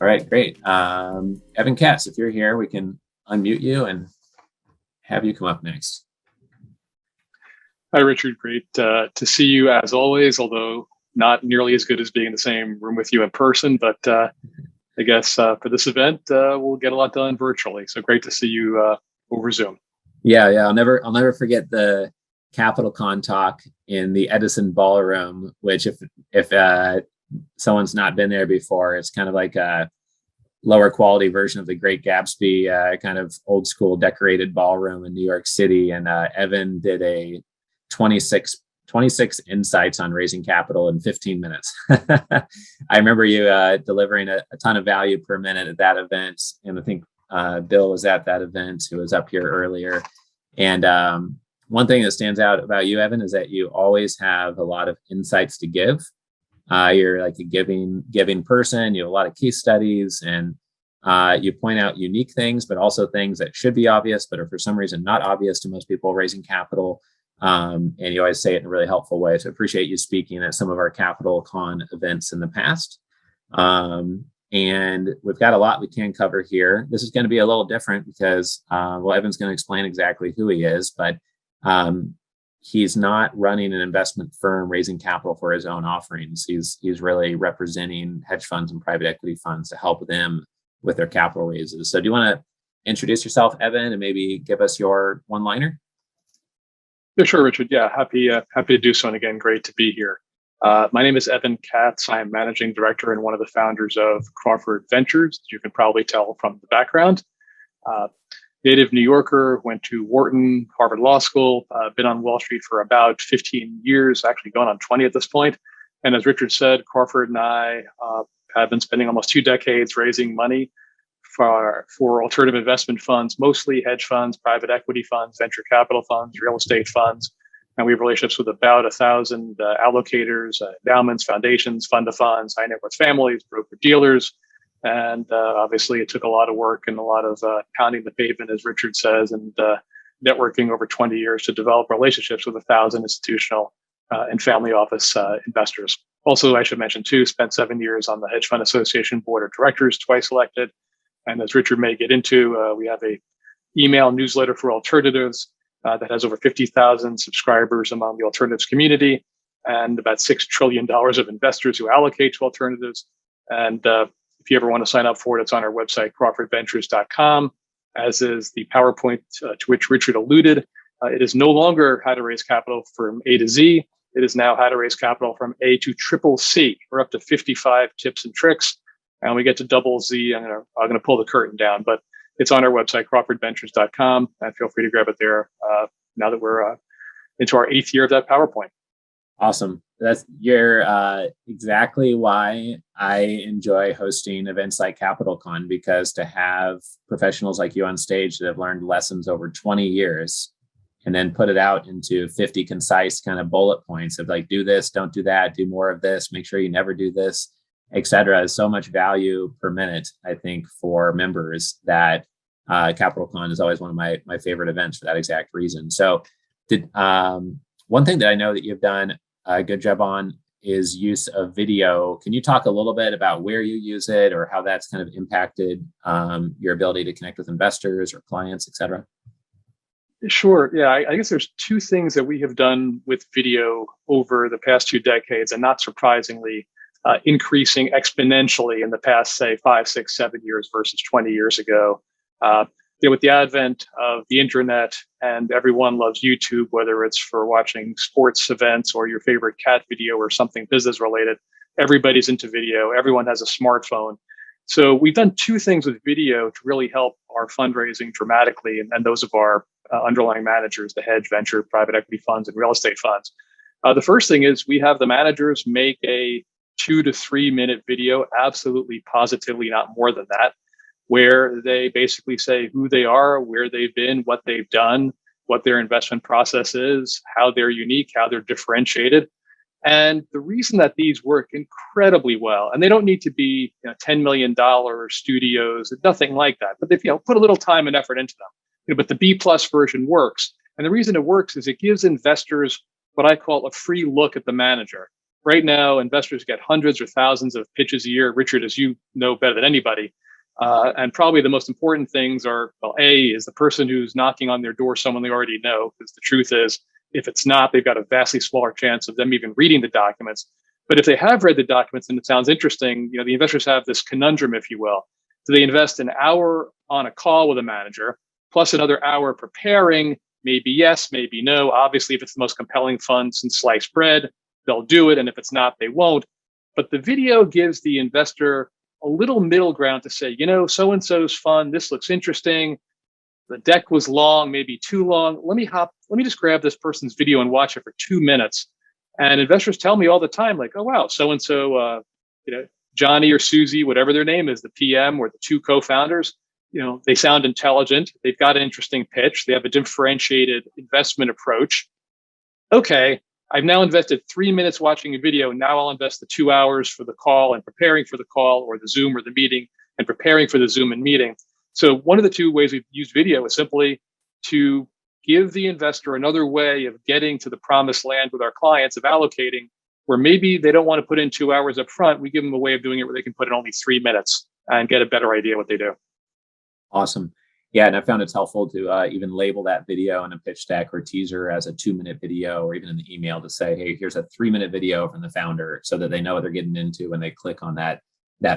All right, great. Evan Katz, if you're here, we can unmute you and have you come up next. Hi, Richard. Great to see you as always, although not nearly as good as being in the same room with you in person. But I guess for this event, we'll get a lot done virtually. So great to see you over Zoom. Yeah. I'll never forget the Capital Con talk in the Edison Ballroom, which if someone's not been there before, it's kind of like a lower quality version of the Great Gatsby, kind of old school decorated ballroom in New York City. And Evan did a 26 insights on raising capital in 15 minutes. I remember you delivering a ton of value per minute at that event. And I think Bill was at that event, who was up here earlier. And one thing that stands out about you, Evan, is that you always have a lot of insights to give. You're like a giving person. You have a lot of case studies, and you point out unique things, but also things that should be obvious, but are for some reason not obvious to most people raising capital. And you always say it in a really helpful way. So I appreciate you speaking at some of our Capital Con events in the past. And we've got a lot we can cover here. This is going to be a little different because, Evan's going to explain exactly who he is, but he's not running an investment firm raising capital for his own offerings. He's really representing hedge funds and private equity funds to help them with their capital raises. So do you want to introduce yourself, Evan, and maybe give us your one-liner? Yeah, sure, Richard. Yeah, happy to do so. And again, great to be here. My name is Evan Katz. I am managing director and one of the founders of Crawford Ventures. You can probably tell from the background. Native New Yorker, went to Wharton, Harvard Law School, been on Wall Street for about 15 years, actually going on 20 at this point. And as Richard said, Crawford and I have been spending almost 2 decades raising money for alternative investment funds, mostly hedge funds, private equity funds, venture capital funds, real estate funds. And we have relationships with about 1,000 allocators, endowments, foundations, fund of funds, high net worth families, broker dealers. And obviously, it took a lot of work and a lot of pounding the pavement, as Richard says, and networking over 20 years to develop relationships with 1,000 institutional and family office investors. Also, I should mention, too, spent 7 years on the Hedge Fund Association Board of Directors, twice elected. And as Richard may get into, we have a email newsletter for alternatives that has over 50,000 subscribers among the alternatives community and about $6 trillion of investors who allocate to alternatives. And if you ever want to sign up for it, it's on our website, crawfordventures.com, as is the PowerPoint to which Richard alluded. It is no longer how to raise capital from A to Z. It is now how to raise capital from A to triple C. We're up to 55 tips and tricks. And we get to double Z. I'm going to pull the curtain down, but it's on our website, crawfordventures.com. And feel free to grab it there now that we're into our 8th year of that PowerPoint. Awesome. You're exactly why I enjoy hosting events like Capital Con, because to have professionals like you on stage that have learned lessons over 20 years and then put it out into 50 concise kind of bullet points of like, do this, don't do that, do more of this, make sure you never do this, et cetera, is so much value per minute, I think, for members that Capital Con is always one of my favorite events for that exact reason. So one thing that I know that you've done a good job on is use of video. Can you talk a little bit about where you use it or how that's kind of impacted your ability to connect with investors or clients, et cetera? Sure. Yeah, I guess there's 2 things that we have done with video over the past 2 decades, and not surprisingly, increasing exponentially in the past, say, 5, 6, 7 years versus 20 years ago. With the advent of the internet, and everyone loves YouTube, whether it's for watching sports events or your favorite cat video or something business related, everybody's into video. Everyone has a smartphone. So we've done 2 things with video to really help our fundraising dramatically, and those of our underlying managers, the hedge, venture, private equity funds, and real estate funds. The first thing is we have the managers make a 2 to 3 minute video, absolutely positively not more than that, where they basically say who they are, where they've been, what they've done, what their investment process is, how they're unique, how they're differentiated. And the reason that these work incredibly well, and they don't need to be $10 million studios, nothing like that, but they've put a little time and effort into them. But the B plus version works. And the reason it works is it gives investors what I call a free look at the manager. right now, investors get hundreds or thousands of pitches a year. Richard, as you know better than anybody, and probably the most important things are, well, A, is the person who's knocking on their door someone they already know? Because the truth is, if it's not, they've got a vastly smaller chance of them even reading the documents. But if they have read the documents and it sounds interesting, the investors have this conundrum, if you will. Do they invest an hour on a call with a manager, plus another hour preparing? Maybe yes, maybe no. Obviously, if it's the most compelling fund since sliced bread, they'll do it. And if it's not, they won't. But the video gives the investor a little middle ground to say, so-and-so's fund, this looks interesting. The deck was long, maybe too long. Let me just grab this person's video and watch it for 2 minutes. And investors tell me all the time, like, oh, wow, so-and-so, Johnny or Susie, whatever their name is, the PM or the two co-founders, they sound intelligent. They've got an interesting pitch. They have a differentiated investment approach. Okay, I've now invested 3 minutes watching a video. Now I'll invest the 2 hours for the call and preparing for the call, or the Zoom or the meeting and preparing for the Zoom and meeting. So one of the two ways we've used video is simply to give the investor another way of getting to the promised land with our clients, of allocating, where maybe they don't want to put in 2 hours up front. We give them a way of doing it where they can put in only 3 minutes and get a better idea what they do. Awesome. Yeah, and I found it's helpful to even label that video in a pitch deck or teaser as a 2-minute video, or even in the email to say, hey, here's a 3-minute video from the founder, so that they know what they're getting into when they click on that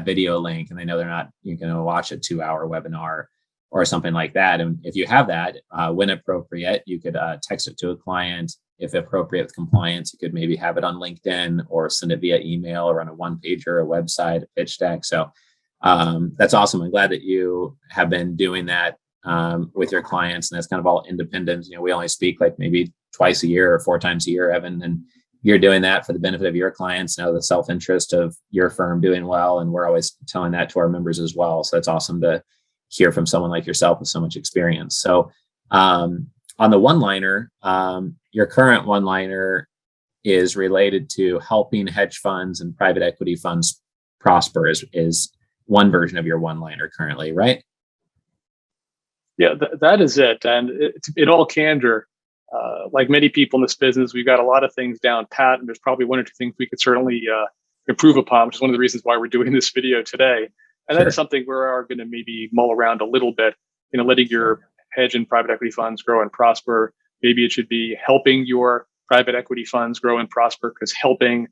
video link, and they know they're not going to watch a 2-hour webinar or something like that. And if you have that, when appropriate, you could text it to a client. If appropriate with compliance, you could maybe have it on LinkedIn or send it via email or on a one-pager, a website, a pitch deck. So that's awesome. I'm glad that you have been doing that with your clients, and that's kind of all independent. We only speak like maybe twice a year or 4 times a year, Evan, and you're doing that for the benefit of your clients, the self-interest of your firm doing well. And we're always telling that to our members as well. So that's awesome to hear from someone like yourself with so much experience. So on the one-liner, your current one-liner is related to helping hedge funds and private equity funds prosper is one version of your one-liner currently, right? Yeah, that is it. And in all candor, like many people in this business, we've got a lot of things down pat, and there's probably 1 or 2 things we could certainly improve upon, which is one of the reasons why we're doing this video today. And that is something we are going to maybe mull around a little bit, letting your hedge and private equity funds grow and prosper. Maybe it should be helping your private equity funds grow and prosper, because helping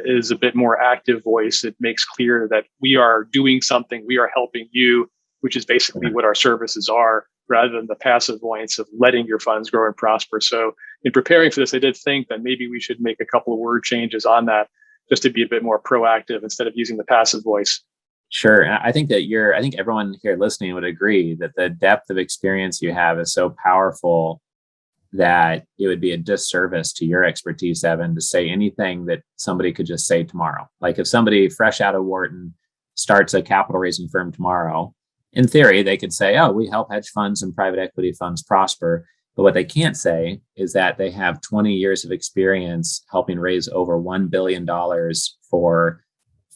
is a bit more active voice. It makes clear that we are doing something, we are helping you, which is basically what our services are, rather than the passive voice of letting your funds grow and prosper. So in preparing for this, I did think that maybe we should make a couple of word changes on that, just to be a bit more proactive instead of using the passive voice. Sure. I think everyone here listening would agree that the depth of experience you have is so powerful that it would be a disservice to your expertise, Evan, to say anything that somebody could just say tomorrow. Like if somebody fresh out of Wharton starts a capital raising firm tomorrow, in theory, they could say, oh, we help hedge funds and private equity funds prosper. But what they can't say is that they have 20 years of experience helping raise over $1 billion for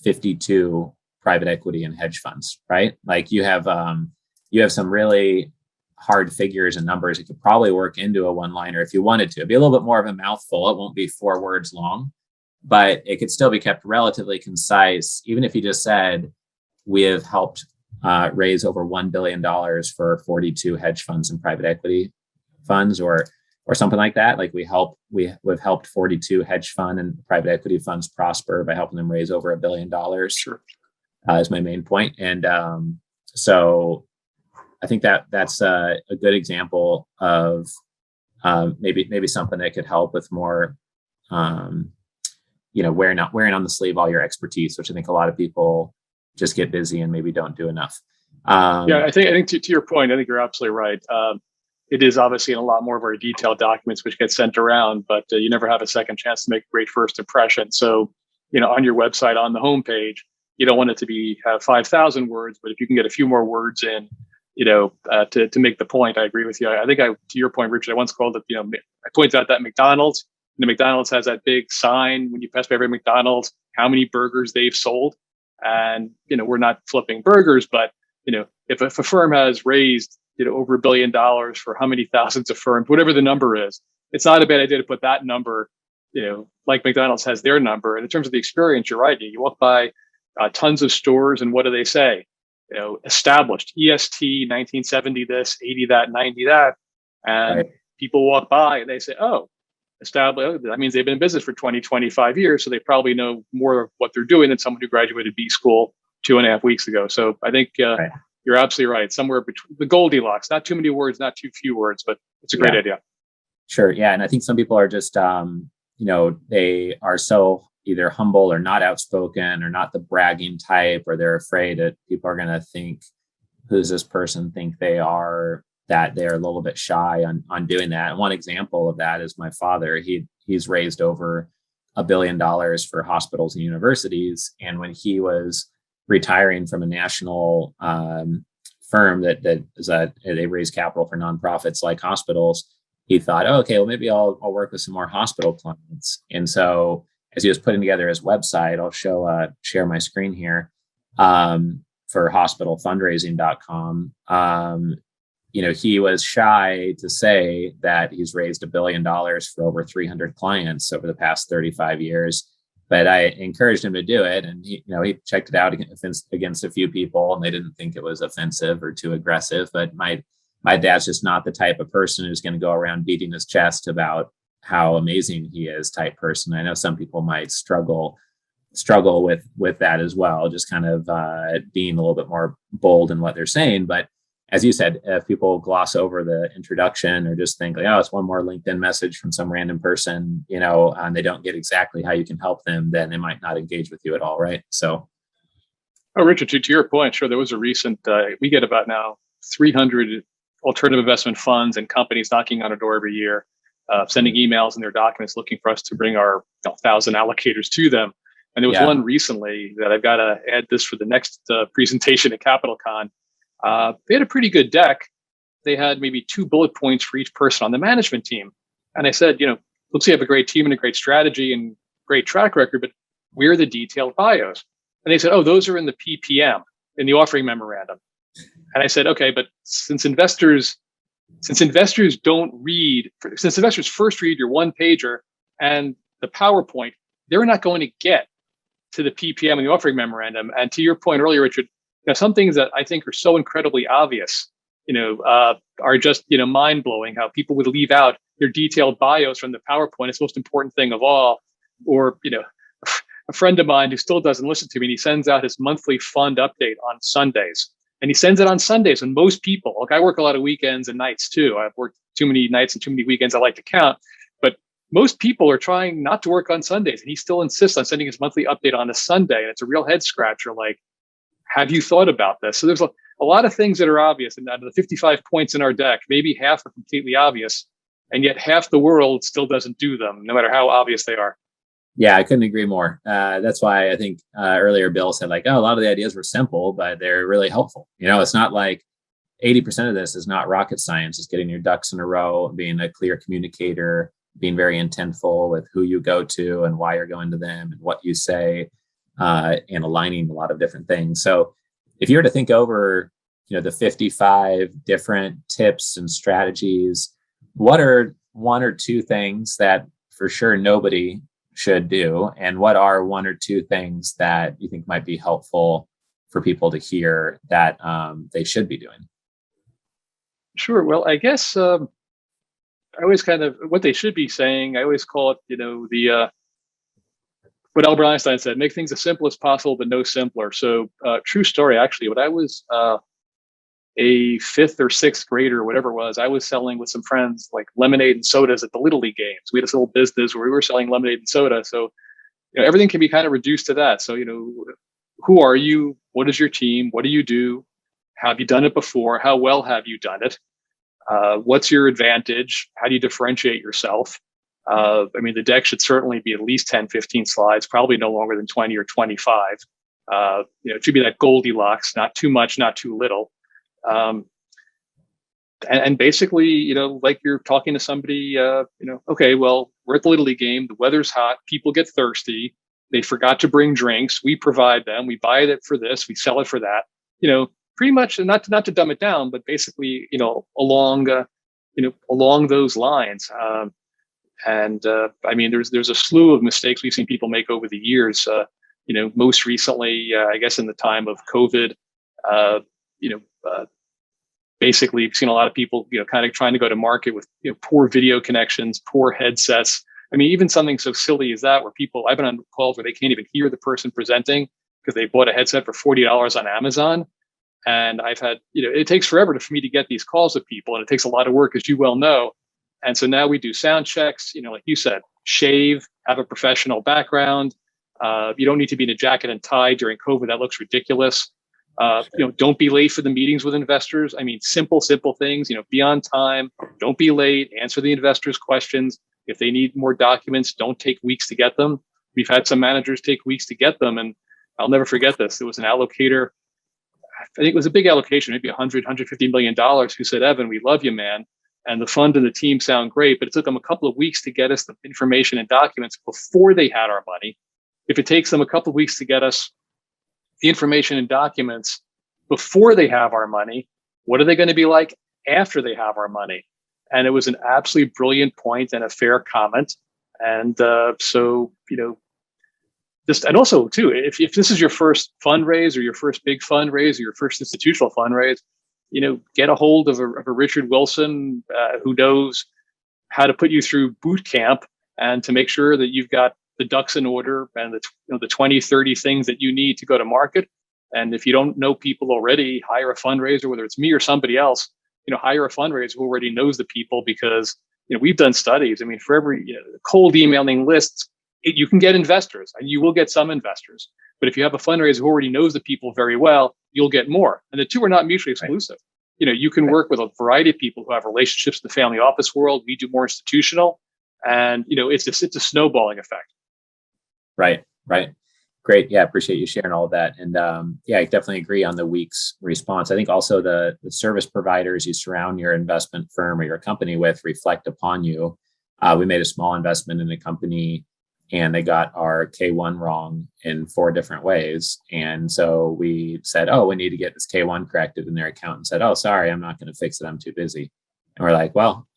52 private equity and hedge funds, right? Like you have some really hard figures and numbers that could probably work into a one-liner if you wanted to. It'd be a little bit more of a mouthful. It won't be 4 words long, but it could still be kept relatively concise. Even if you just said, we have helped raise over $1 billion for 42 hedge funds and private equity funds, or something like that. Like we've helped 42 hedge fund and private equity funds prosper by helping them raise over $1 billion. Sure. Is my main point. And so I think that's a good example of maybe something that could help with more, wearing on the sleeve all your expertise, which I think a lot of people just get busy and maybe don't do enough. I think to your point, I think you're absolutely right. It is obviously in a lot more of our detailed documents which get sent around, but you never have a second chance to make a great first impression. So, on your website, on the homepage, you don't want it to have 5,000 words, but if you can get a few more words in, to make the point, I agree with you. I think to your point, Richard, I once called it, I pointed out that McDonald's has that big sign when you pass by every McDonald's, how many burgers they've sold. And, we're not flipping burgers, but, if a firm has raised, over $1 billion for how many thousands of firms, whatever the number is, it's not a bad idea to put that number, like McDonald's has their number. And in terms of the experience, you're right. You walk by tons of stores, and what do they say? Established EST 1970 this, 80 that, 90 that, and Right. people walk by and they say, "Oh, established." That means they've been in business for 20, 25 years, so they probably know more of what they're doing than someone who graduated B school 2.5 weeks ago. So I think Right. you're absolutely right. Somewhere between the Goldilocks, not too many words, not too few words, but it's a great Yeah. idea. Sure. Yeah. And I think some people are just, they are so either humble or not outspoken or not the bragging type, or they're afraid that people are going to think, who's this person think they are, that they're a little bit shy on doing that. And one example of that is my father. He's raised over $1 billion for hospitals and universities. And when he was retiring from a national firm that is they raise capital for nonprofits like hospitals, he thought, oh, okay, well, maybe I'll work with some more hospital clients. And so as he was putting together his website, I'll share my screen here, for hospitalfundraising.com. He was shy to say that he's raised $1 billion for over 300 clients over the past 35 years. But I encouraged him to do it, and he checked it out against a few people, and they didn't think it was offensive or too aggressive. But my dad's just not the type of person who's going to go around beating his chest about how amazing he is type person. I know some people might struggle with that as well, just kind of being a little bit more bold in what they're saying. But as you said, if people gloss over the introduction or just think like, oh, it's one more LinkedIn message from some random person, and they don't get exactly how you can help them, then they might not engage with you at all, right? So. Oh, Richard, to your point, sure, there was a recent, we get about now 300 alternative investment funds and companies knocking on our door every year, sending emails and their documents looking for us to bring our 1,000 allocators to them. And there was one recently that I've got to add this for the next presentation at CapitalCon. They had a pretty good deck. They had maybe 2 bullet points for each person on the management team. And I said, looks like you have a great team and a great strategy and great track record, but where are the detailed bios? And they said, oh, those are in the PPM, in the offering memorandum. And I said, okay, but since investors first read your one pager and the PowerPoint, they're not going to get to the PPM and the offering memorandum. And to your point earlier, Richard, some things that I think are so incredibly obvious, are just, mind blowing. How people would leave out their detailed bios from the PowerPoint. It's the most important thing of all. Or, a friend of mine who still doesn't listen to me, and he sends out his monthly fund update on Sundays. And he sends it on Sundays when most people, I work a lot of weekends and nights too. I've worked too many nights and too many weekends I like to count. But most people are trying not to work on Sundays. And he still insists on sending his monthly update on a Sunday. And it's a real head scratcher. Like, have you thought about this? So there's a lot of things that are obvious. And out of the 55 points in our deck, maybe half are completely obvious. And yet half the world still doesn't do them, no matter how obvious they are. Yeah, I couldn't agree more. That's why I think earlier Bill said a lot of the ideas were simple, but they're really helpful. It's not like 80% of this is not rocket science. It's getting your ducks in a row, being a clear communicator, being very intentful with who you go to and why you're going to them and what you say, and aligning a lot of different things. So if you were to think over, the 55 different tips and strategies, what are 1 or 2 things that for sure nobody should do, and what are 1 or 2 things that you think might be helpful for people to hear that they should be doing? Sure. Well, I guess I always kind of what they should be saying. I always call it, what Albert Einstein said: make things as simple as possible, but no simpler. So, true story. Actually, when I was a 5th or 6th grader, whatever it was, I was selling with some friends like lemonade and sodas at the Little League games. We had this little business where we were selling lemonade and soda. So, everything can be kind of reduced to that. So, who are you? What is your team? What do you do? Have you done it before? How well have you done it? What's your advantage? How do you differentiate yourself? The deck should certainly be at least 10, 15 slides, probably no longer than 20 or 25. It should be that Goldilocks, not too much, not too little. And basically, like you're talking to somebody, okay, well, we're at the Little League game. The weather's hot. People get thirsty. They forgot to bring drinks. We provide them. We buy it for this. We sell it for that. Pretty much, not to dumb it down, but basically, along those lines. And I mean, there's a slew of mistakes we've seen people make over the years. Most recently, I guess in the time of COVID, uh, you know, uh, basically we've seen a lot of people, kind of trying to go to market with poor video connections, poor headsets. I mean, even something so silly as that, where I've been on calls where they can't even hear the person presenting because they bought a headset for $40 on Amazon. And I've had, it takes forever for me to get these calls with people, and it takes a lot of work, as you well know. And so now we do sound checks, like you said, shave, have a professional background. You don't need to be in a jacket and tie during COVID. That looks ridiculous. Don't be late for the meetings with investors. I mean, simple things, be on time, don't be late, answer the investors' questions. If they need more documents, don't take weeks to get them. We've had some managers take weeks to get them. And I'll never forget this. There was an allocator. I think it was a big allocation, maybe $150 million, who said, "Evan, we love you, man. And the fund and the team sound great, but it took them a couple of weeks to get us the information and documents before they had our money. If it takes them a couple of weeks to get us the information and documents before they have our money, what are they going to be like after they have our money?" And it was an absolutely brilliant point and a fair comment. And and also too, if this is your first fundraise or your first big fundraise or your first institutional fundraise, get a hold of a Richard Wilson who knows how to put you through boot camp and to make sure that you've got the ducks in order and the 20, 30 things that you need to go to market. And if you don't know people already, hire a fundraiser, whether it's me or somebody else, hire a fundraiser who already knows the people, because, we've done studies. I mean, for every cold emailing lists, you can get investors, and you will get some investors. But if you have a fundraiser who already knows the people very well, you'll get more. And the two are not mutually exclusive. Right. You can work with a variety of people who have relationships in the family office world. We do more institutional, and it's a snowballing effect. Right. Great. Yeah, appreciate you sharing all of that. And I definitely agree on the week's response. I think also the service providers you surround your investment firm or your company with reflect upon you. We made a small investment in a company, and they got our K1 wrong in 4 different ways. And so we said, "Oh, we need to get this K1 corrected." And their accountant said, "Oh, sorry, I'm not going to fix it. I'm too busy." And we're like, "Well,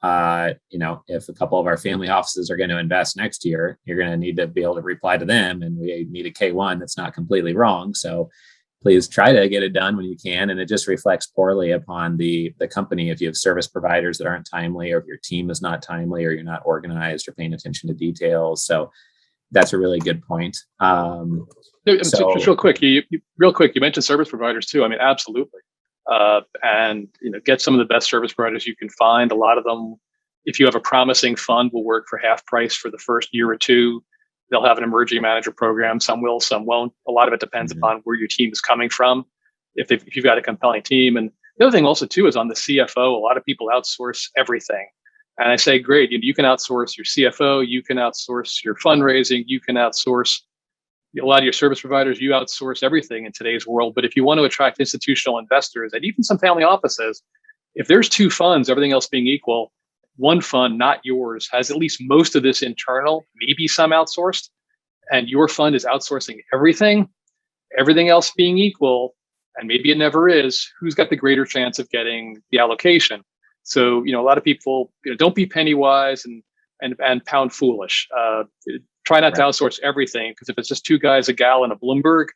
if a couple of our family offices are going to invest next year, you're going to need to be able to reply to them. And we need a K1 that's not completely wrong. So please try to get it done when you can." And it just reflects poorly upon the company if you have service providers that aren't timely, or if your team is not timely, or you're not organized or paying attention to details. So that's a really good point. Just real quick, you mentioned service providers too. I mean, absolutely. And get some of the best service providers you can find. A lot of them, if you have a promising fund, will work for half price for the first year or two. They'll have an emerging manager program. Some will, some won't. A lot of it depends upon where your team is coming from. If you've got a compelling team. And the other thing also too is on the CFO. A lot of people outsource everything. And I say, great, you can outsource your CFO, you can outsource your fundraising, you can outsource a lot of your service providers, you outsource everything in today's world. But if you want to attract institutional investors and even some family offices, if there's 2 funds, everything else being equal, one fund, not yours, has at least most of this internal, maybe some outsourced, and your fund is outsourcing everything else being equal, and maybe it never is, who's got the greater chance of getting the allocation? So, a lot of people, don't be penny wise and pound foolish. Try not to outsource everything, because if it's just 2 guys, a gal, and a Bloomberg,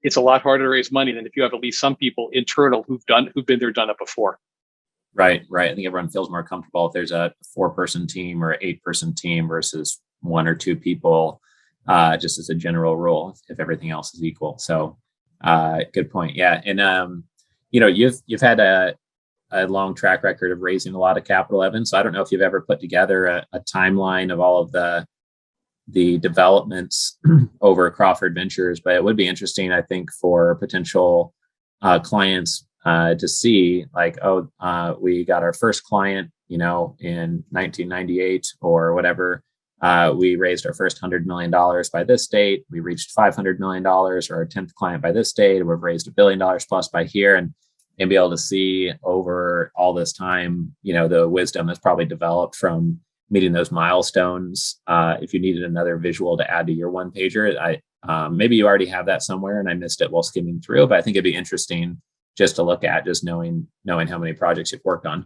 it's a lot harder to raise money than if you have at least some people internal who've been there, done it before. Right. I think everyone feels more comfortable if there's a 4-person team or an 8-person team versus 1 or 2 people, just as a general rule, if everything else is equal. So, good point. Yeah, and you've had a long track record of raising a lot of capital, Evan. So I don't know if you've ever put together a timeline of all of the developments over Crawford Ventures, but it would be interesting, I think, for potential clients to see, like, we got our first client, in 1998 or whatever. We raised our first $100 million by this date. We reached $500 million, or our 10th client by this date. We've raised $1 billion plus by here, and be able to see over all this time, the wisdom that's probably developed from meeting those milestones. If you needed another visual to add to your one pager, maybe you already have that somewhere and I missed it while skimming through, but I think it'd be interesting just to look at, just knowing how many projects you've worked on.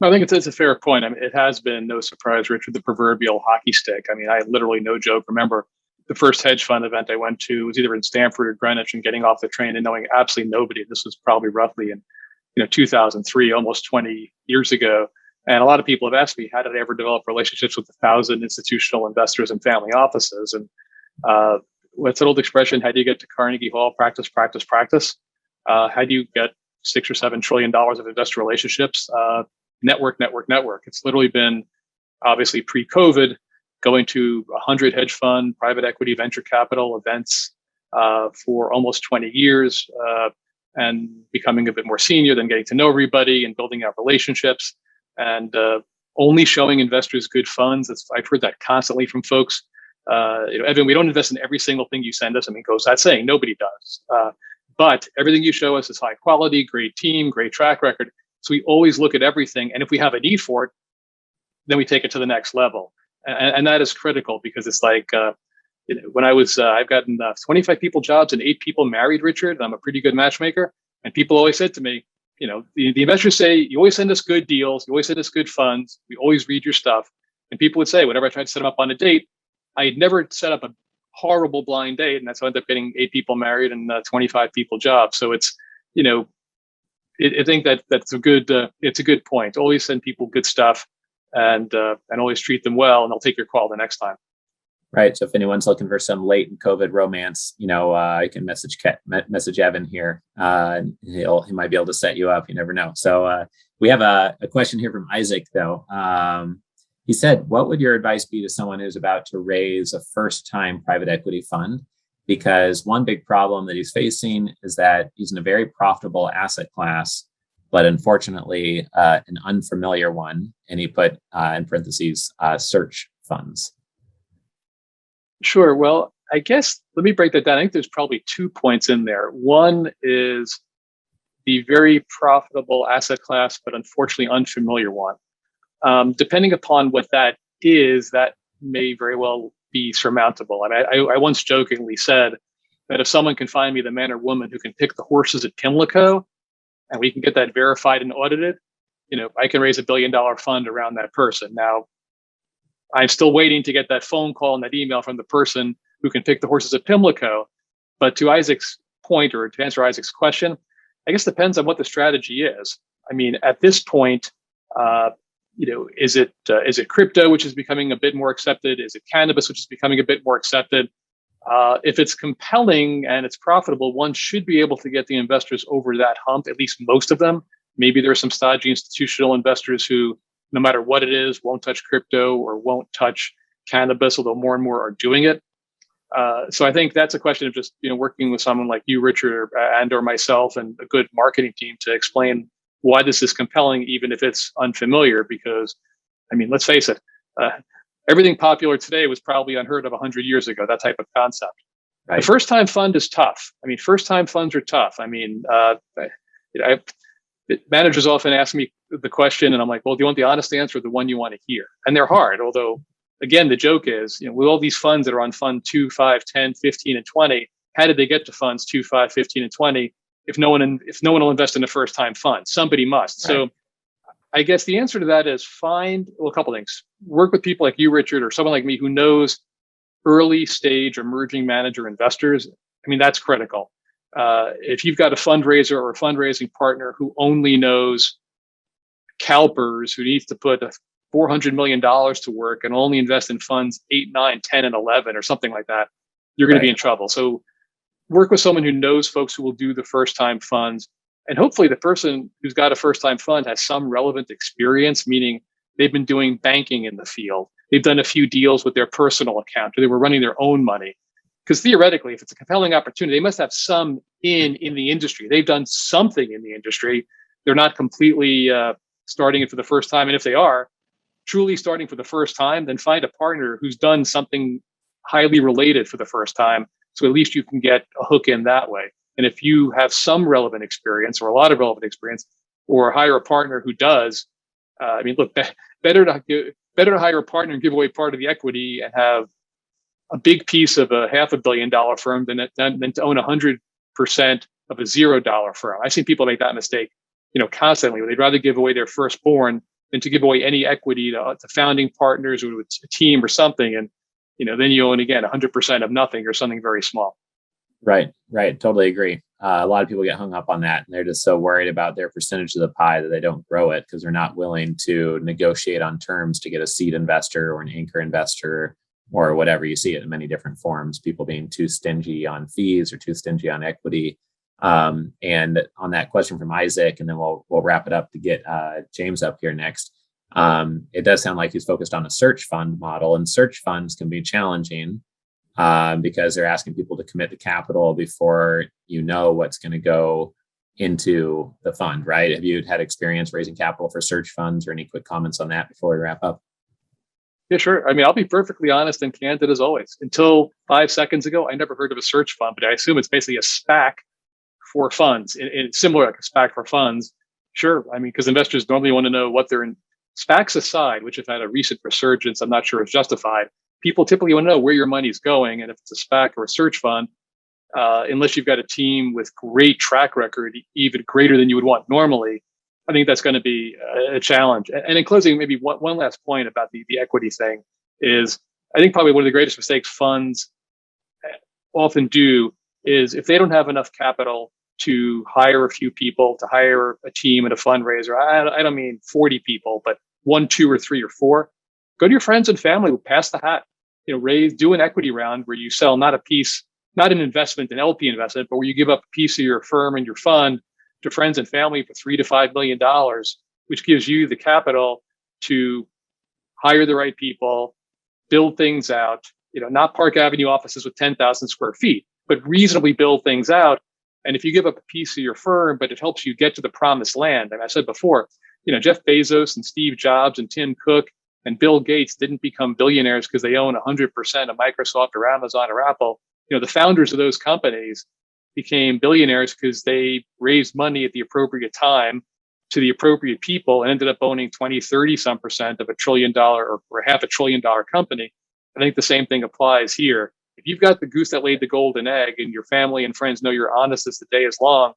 I think it's a fair point. I mean, it has been no surprise, Richard, the proverbial hockey stick. I mean, I literally, no joke, remember the first hedge fund event I went to was either in Stanford or Greenwich, and getting off the train and knowing absolutely nobody. This was probably roughly in 2003, almost 20 years ago. And a lot of people have asked me, how did I ever develop relationships with 1,000 institutional investors and family offices? And what's that old expression? How do you get to Carnegie Hall? Practice, practice, practice. How do you get $6 or $7 trillion of investor relationships? Network, network, network. It's literally been, obviously pre-COVID, going to 100 hedge fund, private equity, venture capital events for almost 20 years, and becoming a bit more senior, then getting to know everybody and building out relationships, and only showing investors good funds. I've heard that constantly from folks. Evan, we don't invest in every single thing you send us. I mean, goes that saying, nobody does. But everything you show us is high quality, great team, great track record. So we always look at everything. And if we have a need for it, then we take it to the next level. And that is critical, because it's like, when I've gotten 25 people jobs and 8 people married, Richard. I'm a pretty good matchmaker. And people always said to me, the investors say, you always send us good deals. You always send us good funds. We always read your stuff. And people would say, whenever I tried to set them up on a date, I had never set up a horrible blind date. And that's how I ended up getting 8 people married and 25 people jobs. So it's, I think that's it's a good point. Always send people good stuff, and always treat them well, and they'll take your call the next time. Right. So if anyone's looking for some late COVID romance, you can message Evan here. He might be able to set you up. You never know. So we have a question here from Isaac, though. He said, what would your advice be to someone who's about to raise a first-time private equity fund? Because one big problem that he's facing is that he's in a very profitable asset class, but unfortunately an unfamiliar one. And he put in parentheses, search funds. Sure. Well, I guess let me break that down. I think there's probably 2 points in there. One is the very profitable asset class, but unfortunately unfamiliar one. Depending upon what that is, that may very well be surmountable. I mean, I once jokingly said that if someone can find me the man or woman who can pick the horses at Pimlico, and we can get that verified and audited, I can raise $1 billion fund around that person. Now, I'm still waiting to get that phone call and that email from the person who can pick the horses at Pimlico. But to Isaac's point, or to answer Isaac's question, I guess it depends on what the strategy is. I mean, at this point, is it crypto, which is becoming a bit more accepted? Is it cannabis, which is becoming a bit more accepted? If it's compelling and it's profitable, one should be able to get the investors over that hump, at least most of them. Maybe there are some stodgy institutional investors who, no matter what it is, won't touch crypto or won't touch cannabis, although more and more are doing it. So I think that's a question of just working with someone like you, Richard, or myself, and a good marketing team to explain why this is compelling, even if it's unfamiliar. Because, I mean, let's face it, everything popular today was probably unheard of 100 years ago, that type of concept. Right. The first-time fund is tough. I mean, first-time funds are tough. I mean, managers often ask me the question, and I'm like, well, do you want the honest answer or the one you want to hear? And they're hard. Although, again, the joke is, with all these funds that are on fund 2, 5, 10, 15, and 20, how did they get to funds 2, 5, 15, and 20? If no one will invest in a first-time fund, somebody must. Right. So I guess the answer to that is a couple things. Work with people like you, Richard, or someone like me who knows early stage emerging manager investors. I mean, that's critical. If you've got a fundraiser or a fundraising partner who only knows CalPERS, who needs to put $400 million to work and only invest in funds 8, 9, 10, and 11 or something like that, you're going to be in trouble. So work with someone who knows folks who will do the first-time funds. And hopefully the person who's got a first-time fund has some relevant experience, meaning they've been doing banking in the field. They've done a few deals with their personal account, or they were running their own money. Because theoretically, if it's a compelling opportunity, they must have some in the industry. They've done something in the industry. They're not completely starting it for the first time. And if they are truly starting for the first time, then find a partner who's done something highly related for the first time. So at least you can get a hook in that way. And if you have some relevant experience or a lot of relevant experience, or hire a partner who does, look, better to hire a partner and give away part of the equity and have a big piece of a $500 million firm than to own 100% of a $0 firm. I've seen people make that mistake, constantly. They'd rather give away their firstborn than to give away any equity to founding partners or to a team or something. And, then you own, again, 100% of nothing or something very small. Right. Totally agree. A lot of people get hung up on that, and they're just so worried about their percentage of the pie that they don't grow it because they're not willing to negotiate on terms to get a seed investor or an anchor investor or whatever. You see it in many different forms, people being too stingy on fees or too stingy on equity. And on that question from Isaac, and then we'll wrap it up to get James up here next. It does sound like he's focused on a search fund model, and search funds can be challenging because they're asking people to commit the capital before you know what's going to go into the fund, right? Have you had experience raising capital for search funds, or any quick comments on that before we wrap up? Yeah, sure. I mean, I'll be perfectly honest and candid as always. Until 5 seconds ago, I never heard of a search fund, but I assume it's basically a SPAC for funds. It's similar like a SPAC for funds. Sure. I mean, because investors normally want to know what they're in. SPACs aside, which have had a recent resurgence, I'm not sure is justified. People typically want to know where your money's going. And if it's a SPAC or a search fund, unless you've got a team with great track record, even greater than you would want normally, I think that's going to be a challenge. And in closing, maybe one last point about the equity thing is, I think probably one of the greatest mistakes funds often do is if they don't have enough capital to hire a few people, to hire a team and a fundraiser. I don't mean 40 people, but 1, 2, or 3 or 4. Go to your friends and family, pass the hat, do an equity round where you sell not a piece, not an investment, an LP investment, but where you give up a piece of your firm and your fund to friends and family for $3 to $5 million, which gives you the capital to hire the right people, build things out, not Park Avenue offices with 10,000 square feet, but reasonably build things out. And if you give up a piece of your firm, but it helps you get to the promised land. And I said before, Jeff Bezos and Steve Jobs and Tim Cook and Bill Gates didn't become billionaires because they own 100% of Microsoft or Amazon or Apple. The founders of those companies became billionaires because they raised money at the appropriate time to the appropriate people and ended up owning 20, 30% of $1 trillion or $500 billion company. I think the same thing applies here. If you've got the goose that laid the golden egg and your family and friends know you're honest as the day is long,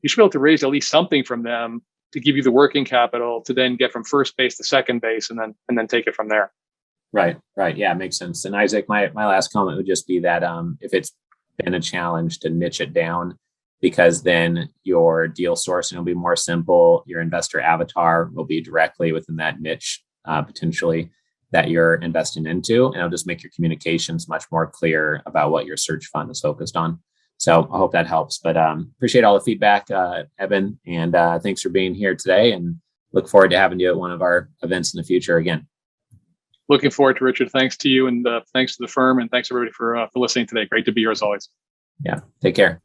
you should be able to raise at least something from them to give you the working capital to then get from first base to second base and then take it from there. Right. Yeah, makes sense. And Isaac, my last comment would just be that if it's been a challenge to niche it down, because then your deal sourcing will be more simple. Your investor avatar will be directly within that niche, potentially, that you're investing into, and it'll just make your communications much more clear about what your search fund is focused on. So I hope that helps. But appreciate all the feedback, Evan, and thanks for being here today, and look forward to having you at one of our events in the future again. Looking forward to Richard. Thanks to you, and thanks to the firm, and thanks everybody for listening today. Great to be here as always. Yeah, take care.